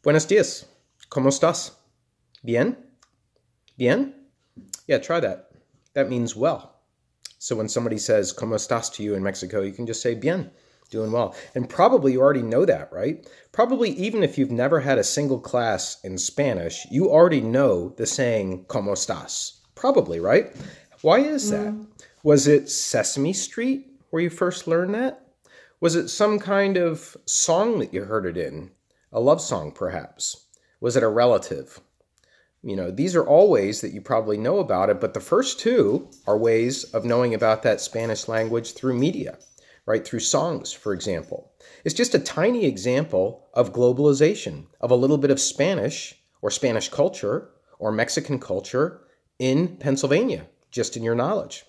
Buenos dias. ¿Cómo estás? Bien? Bien? Yeah, try that. That means well. So when somebody says ¿Cómo estás to you in Mexico, you can just say bien, doing well. And probably you already know that, right? Probably even if you've never had a single class in Spanish, you already know the saying ¿Cómo estás? Probably, right? Why is that? Was it Sesame Street where you first learned that? Was it some kind of song that you heard it in? A love song, perhaps? Was it a relative? You know, these are all ways that you probably know about it, but the first two are ways of knowing about that Spanish language through media, right? Through songs, for example. It's just a tiny example of globalization, of a little bit of Spanish or Spanish culture or Mexican culture in Pennsylvania, just in your knowledge.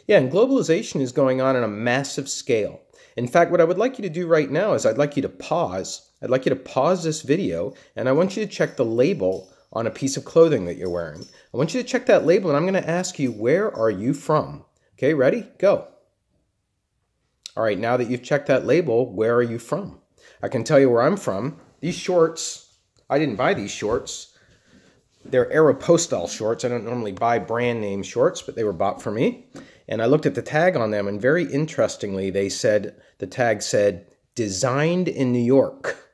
Yeah, and globalization is going on a massive scale. In fact, what I would like you to do right now is I'd like you to pause. I'd like you to pause this video, and I want you to check the label on a piece of clothing that you're wearing. I want you to check that label, and I'm going to ask you, where are you from? Okay, ready? Go. All right, now that you've checked that label, where are you from? I can tell you where I'm from. These shorts, I didn't buy these shorts. They're Aeropostale shorts. I don't normally buy brand name shorts, but they were bought for me. And I looked at the tag on them, and very interestingly, the tag said, designed in New York.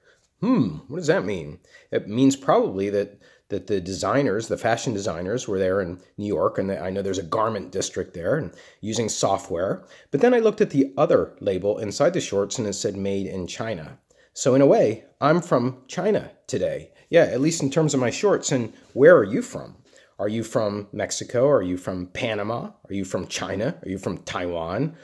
What does that mean? It means probably that the designers, the fashion designers, were there in New York, and I know there's a garment district there, and using software. But then I looked at the other label inside the shorts, and it said made in China. So in a way, I'm from China today. Yeah, at least in terms of my shorts. And where are you from? Are you from Mexico? Are you from Panama? Are you from China? Are you from Taiwan?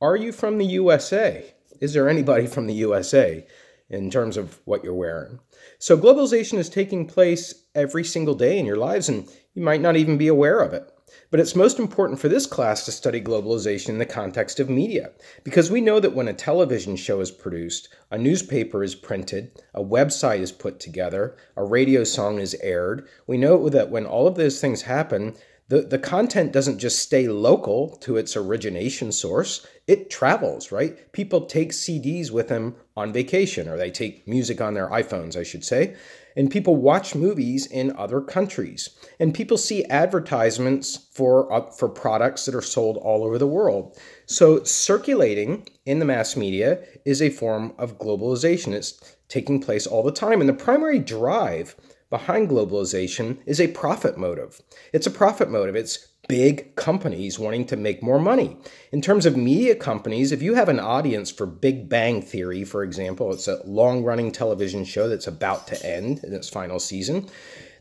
Are you from the USA? Is there anybody from the USA in terms of what you're wearing? So globalization is taking place every single day in your lives, and you might not even be aware of it. But it's most important for this class to study globalization in the context of media, because we know that when a television show is produced, a newspaper is printed, a website is put together, a radio song is aired, we know that when all of those things happen, the content doesn't just stay local to its origination source, it travels, right? People take CDs with them on vacation, or they take music on their iPhones, I should say, and people watch movies in other countries, and people see advertisements for products that are sold all over the world. So circulating in the mass media is a form of globalization. It's taking place all the time, and the primary drive behind globalization is a profit motive. It's a profit motive. It's big companies wanting to make more money. In terms of media companies, if you have an audience for Big Bang Theory, for example, it's a long-running television show that's about to end in its final season,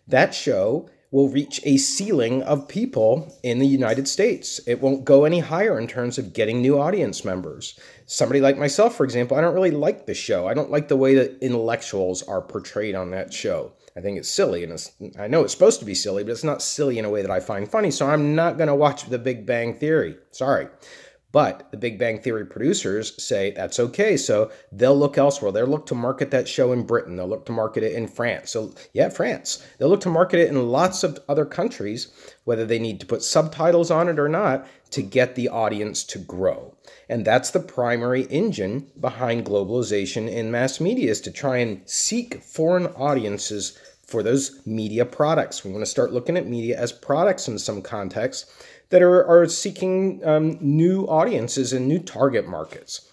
that show will reach a ceiling of people in the United States. It won't go any higher in terms of getting new audience members. Somebody like myself, for example, I don't really like the show. I don't like the way that intellectuals are portrayed on that show. I think it's silly, and I know it's supposed to be silly, but it's not silly in a way that I find funny, so I'm not going to watch The Big Bang Theory. Sorry. But the Big Bang Theory producers say that's okay, so they'll look elsewhere. They'll look to market that show in Britain. They'll look to market it in France. So, yeah, France. They'll look to market it in lots of other countries, whether they need to put subtitles on it or not, to get the audience to grow. And that's the primary engine behind globalization in mass media, is to try and seek foreign audiences for those media products. We want to start looking at media as products in some context that are seeking new audiences and new target markets.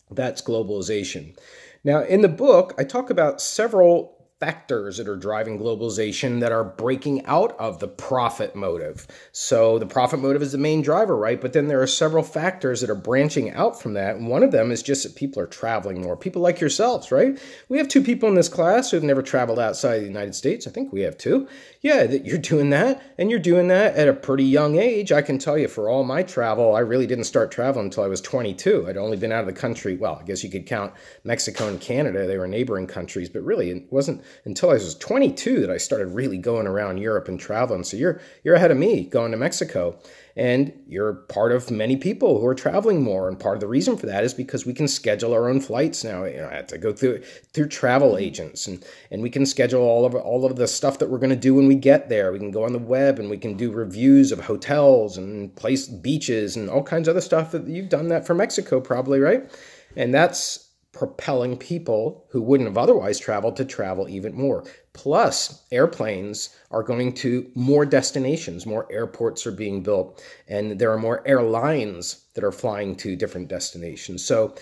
That's globalization. Now, in the book, I talk about several factors that are driving globalization that are breaking out of the profit motive. So the profit motive is the main driver, right? But then there are several factors that are branching out from that. And one of them is just that people are traveling more. People like yourselves, right? We have two people in this class who have never traveled outside of the United States. I think we have two. Yeah, you're doing that, and you're doing that at a pretty young age. I can tell you, for all my travel, I really didn't start traveling until I was 22. I'd only been out of the country, well, I guess you could count Mexico and Canada. They were neighboring countries, but really it wasn't until I was 22 that I started really going around Europe and traveling. So you're ahead of me going to Mexico. And you're part of many people who are traveling more. And part of the reason for that is because we can schedule our own flights now. You know, I have to go through travel agents, and we can schedule all of the stuff that we're going to do when we get there. We can go on the web and we can do reviews of hotels and beaches and all kinds of other stuff. That you've done that for Mexico probably, right? And that's propelling people who wouldn't have otherwise traveled to travel even more. Plus, airplanes are going to more destinations, more airports are being built, and there are more airlines that are flying to different destinations. So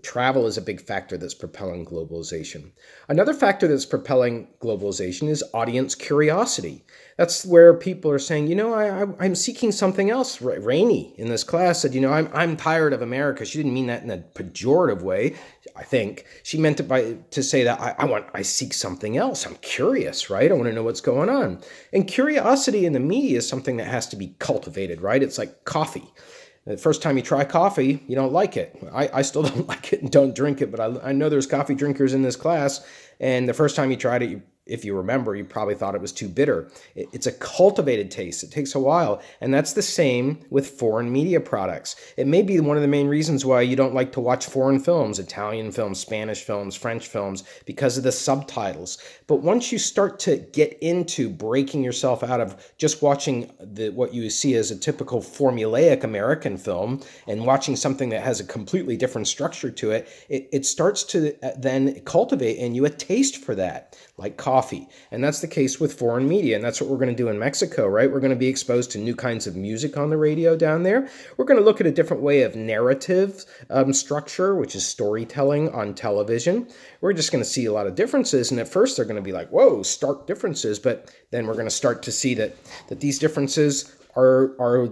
travel is a big factor that's propelling globalization. Another factor that's propelling globalization is audience curiosity. That's where people are saying, you know, I'm seeking something else. Rainey in this class said, you know, I'm tired of America. She didn't mean that in a pejorative way, I think. She meant it to say that I seek something else. I'm curious, right? I want to know what's going on. And curiosity in the media is something that has to be cultivated, right? It's like coffee. The first time you try coffee, you don't like it. I still don't like it and don't drink it, but I know there's coffee drinkers in this class, and the first time you tried it, if you remember, you probably thought it was too bitter. It's a cultivated taste. It takes a while, and that's the same with foreign media products. It may be one of the main reasons why you don't like to watch foreign films, Italian films, Spanish films, French films, because of the subtitles. But once you start to get into breaking yourself out of just watching what you see as a typical formulaic American film and watching something that has a completely different structure to it, it starts to then cultivate in you a taste for that, like coffee. And that's the case with foreign media. And that's what we're going to do in Mexico, right? We're going to be exposed to new kinds of music on the radio down there. We're going to look at a different way of narrative structure, which is storytelling on television. We're just going to see a lot of differences. And at first they're going to be like, whoa, stark differences. But then we're going to start to see that these differences are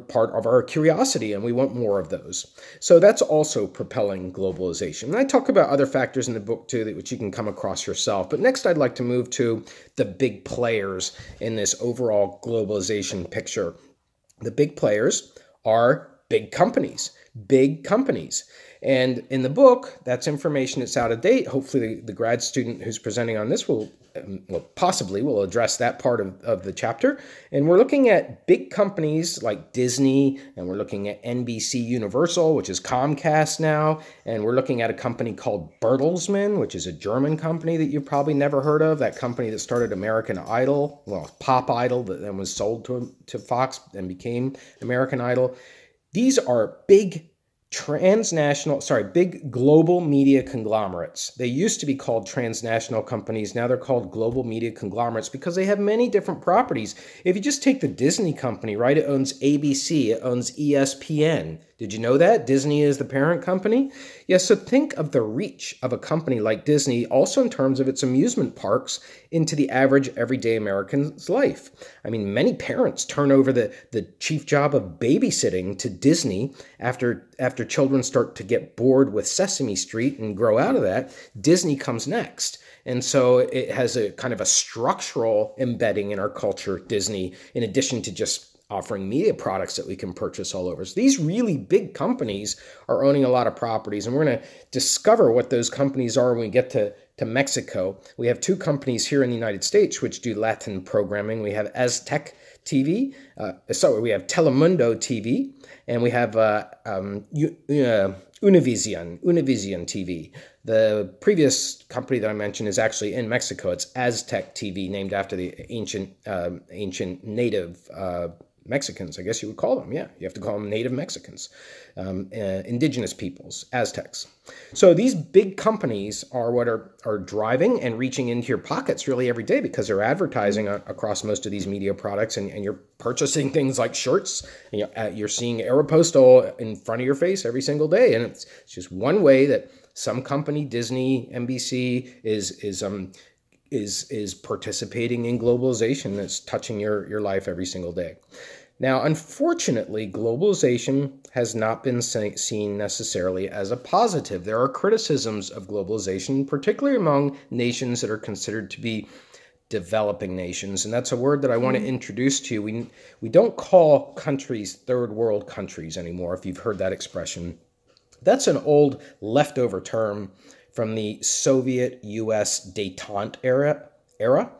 part of our curiosity, and we want more of those. So that's also propelling globalization. And I talk about other factors in the book too, which you can come across yourself. But next I'd like to move to the big players in this overall globalization picture. The big players are big companies. Big companies. And in the book, that's information that's out of date. Hopefully the grad student who's presenting on this will address that part of the chapter. And we're looking at big companies like Disney, and we're looking at NBC Universal, which is Comcast now, and we're looking at a company called Bertelsmann, which is a German company that you've probably never heard of, that company that started American Idol, well, Pop Idol, that then was sold to Fox and became American Idol. These are big big global media conglomerates. They used to be called transnational companies. Now they're called global media conglomerates because they have many different properties. If you just take the Disney company, right, it owns ABC, it owns ESPN. Did you know that? Disney is the parent company? Yes, so think of the reach of a company like Disney, also in terms of its amusement parks, into the average everyday American's life. I mean, many parents turn over the chief job of babysitting to Disney after children start to get bored with Sesame Street and grow out of that. Disney comes next. And so it has a kind of a structural embedding in our culture, Disney, in addition to just offering media products that we can purchase all over. So these really big companies are owning a lot of properties, and we're going to discover what those companies are when we get to Mexico. We have two companies here in the United States which do Latin programming. We have Aztec TV, we have Telemundo TV, and we have Univision TV. The previous company that I mentioned is actually in Mexico. It's Aztec TV, named after the ancient native Mexicans, I guess you would call them. Yeah, you have to call them native Mexicans, indigenous peoples, Aztecs. So these big companies are what are driving and reaching into your pockets really every day, because they're advertising across most of these media products, and you're purchasing things like shirts. And you're seeing Aeropostale in front of your face every single day, and it's just one way that some company, Disney, NBC, is participating in globalization that's touching your life every single day. Now, unfortunately, globalization has not been seen necessarily as a positive. There are criticisms of globalization, particularly among nations that are considered to be developing nations. And that's a word that I want to introduce to you. We don't call countries third world countries anymore, if you've heard that expression. That's an old leftover term from the Soviet-U.S. détente era,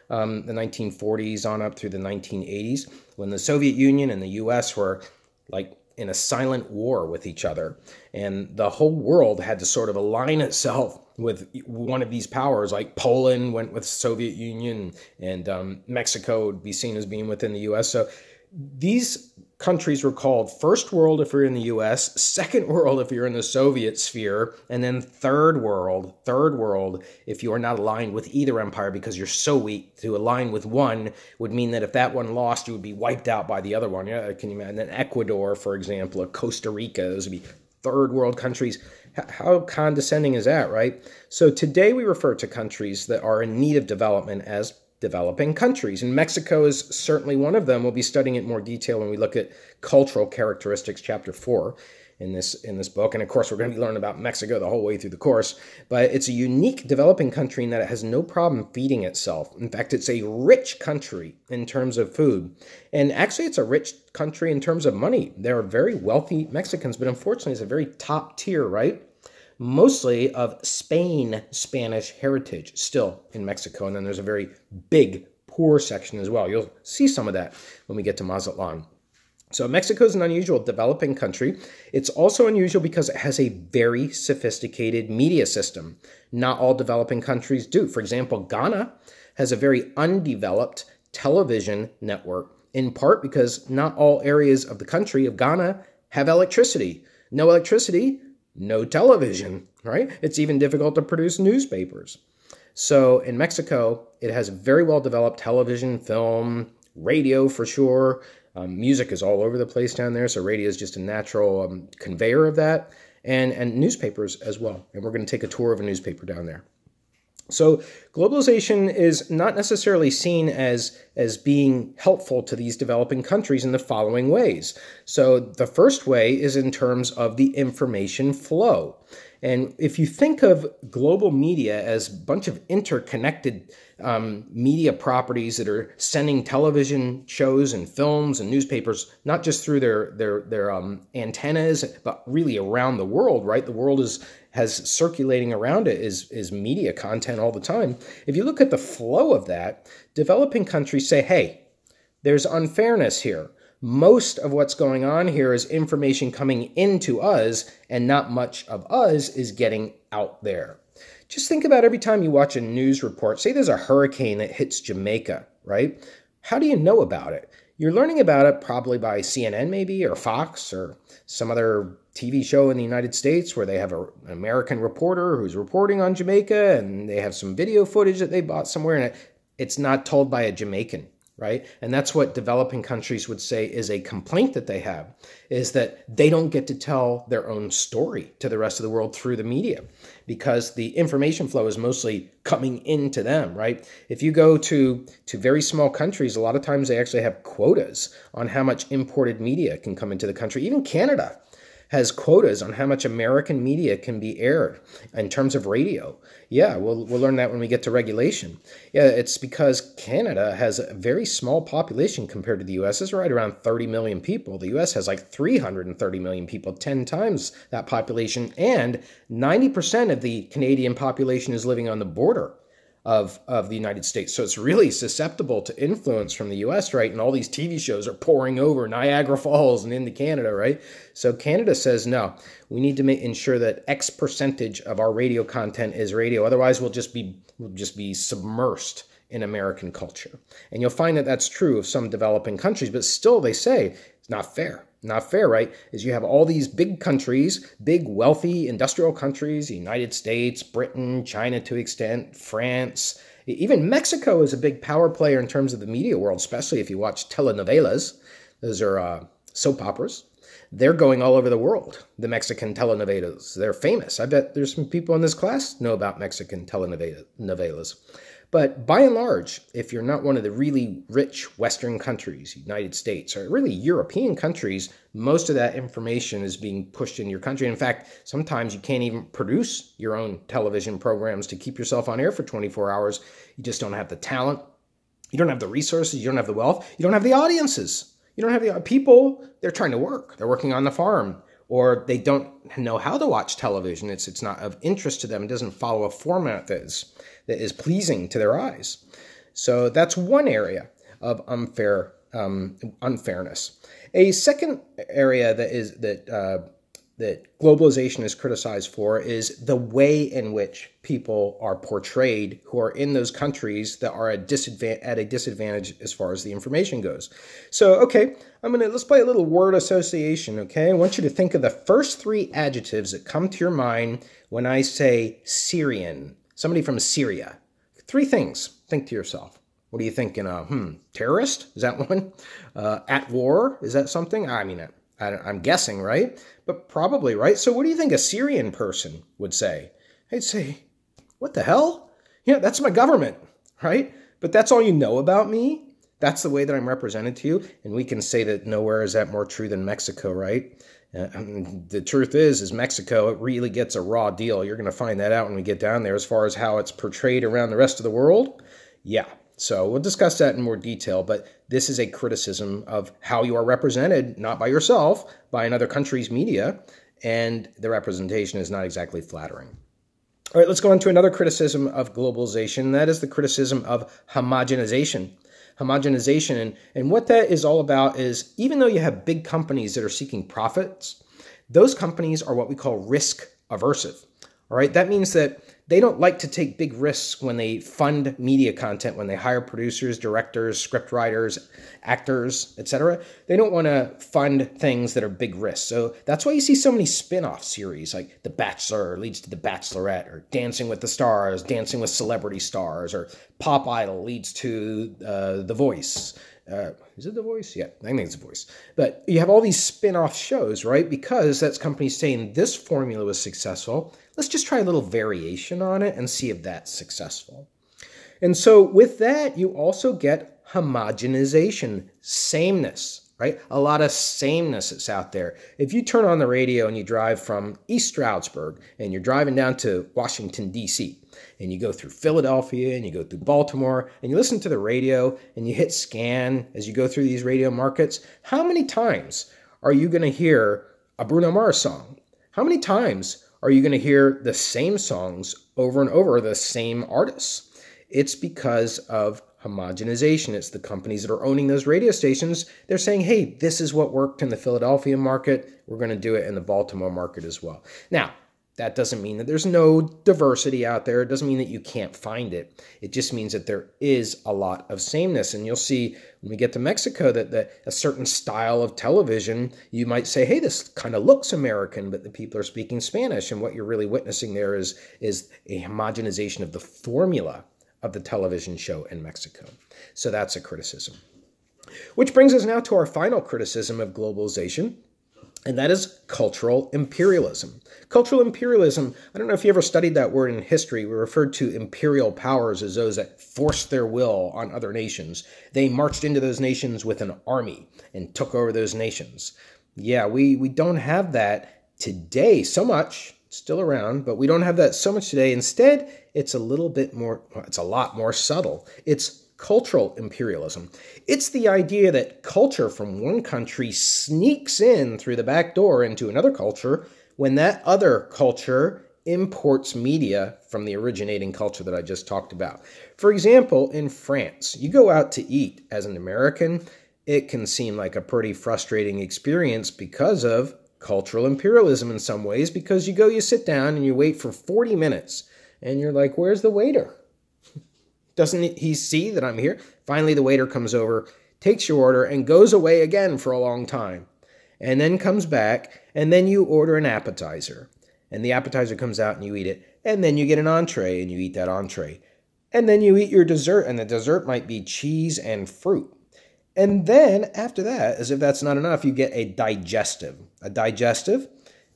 the 1940s on up through the 1980s, when the Soviet Union and the U.S. were like in a silent war with each other. And the whole world had to sort of align itself with one of these powers, like Poland went with Soviet Union, and Mexico would be seen as being within the U.S. So these countries were called first world if you're in the US, second world if you're in the Soviet sphere, and then third world if you are not aligned with either empire because you're so weak. To align with one would mean that if that one lost, you would be wiped out by the other one. Yeah, can you imagine? And then Ecuador, for example, or Costa Rica, those would be third world countries. How condescending is that, right? So today we refer to countries that are in need of development as developing countries. And Mexico is certainly one of them. We'll be studying it in more detail when we look at cultural characteristics, chapter 4 in this book. And of course, we're going to be learning about Mexico the whole way through the course. But it's a unique developing country in that it has no problem feeding itself. In fact, it's a rich country in terms of food. And actually, it's a rich country in terms of money. There are very wealthy Mexicans, but unfortunately, it's a very top tier, right? Mostly of Spanish heritage still in Mexico. And then there's a very big poor section as well. You'll see some of that when we get to Mazatlan. So Mexico is an unusual developing country. It's also unusual because it has a very sophisticated media system. Not all developing countries do. For example, Ghana has a very undeveloped television network, in part because not all areas of the country of Ghana have electricity. No electricity, no television, right? It's even difficult to produce newspapers. So in Mexico, it has very well-developed television, film, radio for sure. Music is all over the place down there, so radio is just a natural conveyor of that, and newspapers as well. And we're going to take a tour of a newspaper down there. So globalization is not necessarily seen as being helpful to these developing countries in the following ways. So the first way is in terms of the information flow. And if you think of global media as a bunch of interconnected media properties that are sending television shows and films and newspapers, not just through their antennas, but really around the world, right? The world has circulating around it is media content all the time. If you look at the flow of that, developing countries say, hey, there's unfairness here. Most of what's going on here is information coming into us, and not much of us is getting out there. Just think about every time you watch a news report, say there's a hurricane that hits Jamaica, right? How do you know about it? You're learning about it probably by CNN maybe, or Fox, or some other TV show in the United States where they have an American reporter who's reporting on Jamaica, and they have some video footage that they bought somewhere, and it's not told by a Jamaican, right? And that's what developing countries would say is a complaint that they have, is that they don't get to tell their own story to the rest of the world through the media, because the information flow is mostly coming into them, right? If you go to very small countries, a lot of times they actually have quotas on how much imported media can come into the country. Even Canada has quotas on how much American media can be aired in terms of radio. Yeah, we'll learn that when we get to regulation. Yeah, it's because Canada has a very small population compared to the U.S. It's right around 30 million people. The U.S. has like 330 million people, 10 times that population, and 90% of the Canadian population is living on the border of the United States. So it's really susceptible to influence from the US, right? And all these TV shows are pouring over Niagara Falls and into Canada, right? So Canada says, no, we need to ensure that X percentage of our radio content is radio. Otherwise, we'll just be submersed in American culture. And you'll find that that's true of some developing countries, but still they say it's not fair. Not fair, right? Is you have all these big countries, big wealthy industrial countries, the United States, Britain, China to an extent, France. Even Mexico is a big power player in terms of the media world, especially if you watch telenovelas. Those are soap operas. They're going all over the world, the Mexican telenovelas. They're famous. I bet there's some people in this class know about Mexican telenovelas. But by and large, if you're not one of the really rich Western countries, United States, or really European countries, most of that information is being pushed in your country. In fact, sometimes you can't even produce your own television programs to keep yourself on air for 24 hours. You just don't have the talent. You don't have the resources. You don't have the wealth. You don't have the audiences. You don't have the people. They're trying to work. They're working on the farm. Or they don't know how to watch television. It's not of interest to them. It doesn't follow a format that is pleasing to their eyes. So that's one area of unfairness. A second area that that globalization is criticized for is the way in which people are portrayed who are in those countries that are at a disadvantage as far as the information goes. So, okay, let's play a little word association, okay? I want you to think of the first three adjectives that come to your mind when I say Syrian, somebody from Syria. Three things. Think to yourself. What are you thinking? Terrorist? Is that one? At war? Is that something? I'm guessing, right? But probably, right? So what do you think a Syrian person would say? They'd say, what the hell? Yeah, that's my government, right? But that's all you know about me? That's the way that I'm represented to you? And we can say that nowhere is that more true than Mexico, right? The truth is Mexico, it really gets a raw deal. You're going to find that out when we get down there as far as how it's portrayed around the rest of the world. Yeah. So we'll discuss that in more detail, but this is a criticism of how you are represented, not by yourself, by another country's media, and the representation is not exactly flattering. All right, let's go on to another criticism of globalization. That is the criticism of homogenization. Homogenization, and what that is all about is even though you have big companies that are seeking profits, those companies are what we call risk aversive. All right, that means that they don't like to take big risks when they fund media content, when they hire producers, directors, script writers, actors, etc. They don't want to fund things that are big risks. So that's why you see so many spin-off series like The Bachelor leads to The Bachelorette, or Dancing with the Stars, Dancing with Celebrity Stars, or Pop Idol leads to The Voice. Is it The Voice? Yeah, I think it's The Voice. But you have all these spin-off shows, right? Because that's companies saying this formula was successful. Let's just try a little variation on it and see if that's successful. And so with that, you also get homogenization, sameness, right? A lot of sameness that's out there. If you turn on the radio and you drive from East Stroudsburg and you're driving down to Washington, D.C., and you go through Philadelphia and you go through Baltimore and you listen to the radio and you hit scan as you go through these radio markets, how many times are you going to hear a Bruno Mars song? How many times are you going to hear the same songs over and over, the same artists? It's because of homogenization. It's the companies that are owning those radio stations. They're saying, hey, this is what worked in the Philadelphia market. We're going to do it in the Baltimore market as well. Now, that doesn't mean that there's no diversity out there. It doesn't mean that you can't find it. It just means that there is a lot of sameness. And you'll see when we get to Mexico that a certain style of television, you might say, hey, this kind of looks American, but the people are speaking Spanish. And what you're really witnessing there is a homogenization of the formula of the television show in Mexico. So that's a criticism. Which brings us now to our final criticism of globalization, and that is cultural imperialism. Cultural imperialism, I don't know if you ever studied that word in history. We referred to imperial powers as those that forced their will on other nations. They marched into those nations with an army and took over those nations. Yeah, we don't have that today so much. It's still around, but we don't have that so much today. Instead, it's a lot more subtle. It's cultural imperialism. It's the idea that culture from one country sneaks in through the back door into another culture when that other culture imports media from the originating culture that I just talked about. For example, in France, you go out to eat as an American, it can seem like a pretty frustrating experience because of cultural imperialism in some ways, because you sit down and you wait for 40 minutes and you're like, where's the waiter? Doesn't he see that I'm here? Finally, the waiter comes over, takes your order, and goes away again for a long time. And then comes back, and then you order an appetizer. And the appetizer comes out and you eat it. And then you get an entree and you eat that entree. And then you eat your dessert, and the dessert might be cheese and fruit. And then, after that, as if that's not enough, you get a digestive. A digestive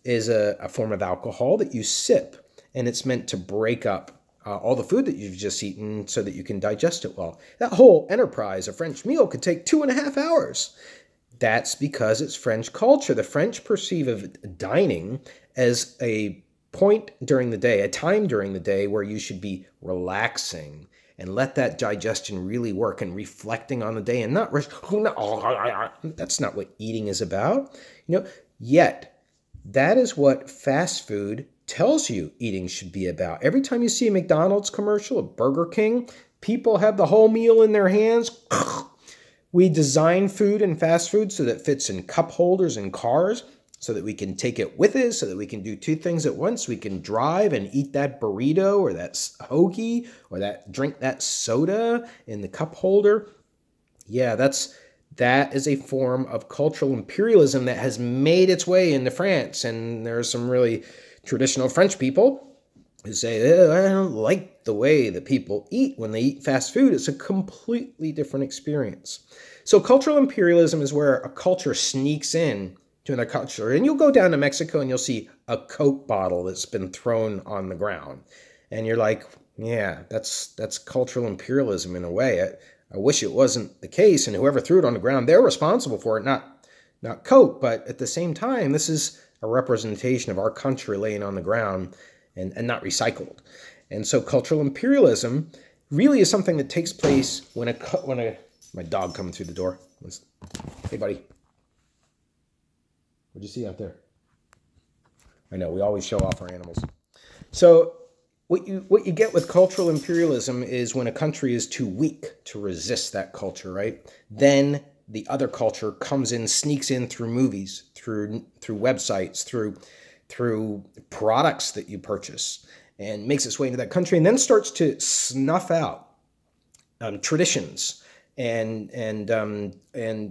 is a form of alcohol that you sip, and it's meant to break up all the food that you've just eaten so that you can digest it well. That whole enterprise, a French meal, could take 2.5 hours. That's because it's French culture. The French perceive of dining as a point during the day, a time during the day where you should be relaxing and let that digestion really work and reflecting on the day and not that's not what eating is about. Yet that is what fast food tells you eating should be about. Every time you see a McDonald's commercial, a Burger King, people have the whole meal in their hands. We design food and fast food so that it fits in cup holders in cars. so that we can take it with us, so that we can do two things at once. We can drive and eat that burrito or that hoagie or drink that soda in the cup holder. Yeah, that is a form of cultural imperialism that has made its way into France. And there are some really traditional French people who say, I don't like the way that people eat when they eat fast food. It's a completely different experience. So cultural imperialism is where a culture sneaks in to another culture. And you'll go down to Mexico and you'll see a Coke bottle that's been thrown on the ground. And you're like, yeah, that's cultural imperialism in a way. I wish it wasn't the case. And whoever threw it on the ground, they're responsible for it, not Coke. But at the same time, this is a representation of our country laying on the ground and not recycled. And so cultural imperialism really is something that takes place when my dog coming through the door. Hey, buddy. What'd you see out there? I know, we always show off our animals. So what you get with cultural imperialism is when a country is too weak to resist that culture, right? Then the other culture comes in, sneaks in through movies, through websites, through products that you purchase, and makes its way into that country, and then starts to snuff out traditions and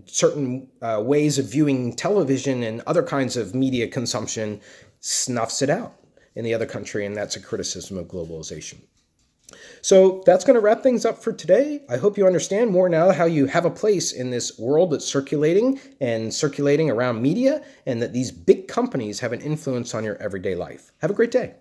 certain ways of viewing television and other kinds of media consumption, snuffs it out in the other country, and that's a criticism of globalization. So that's going to wrap things up for today. I hope you understand more now how you have a place in this world that's circulating around media, and that these big companies have an influence on your everyday life. Have a great day.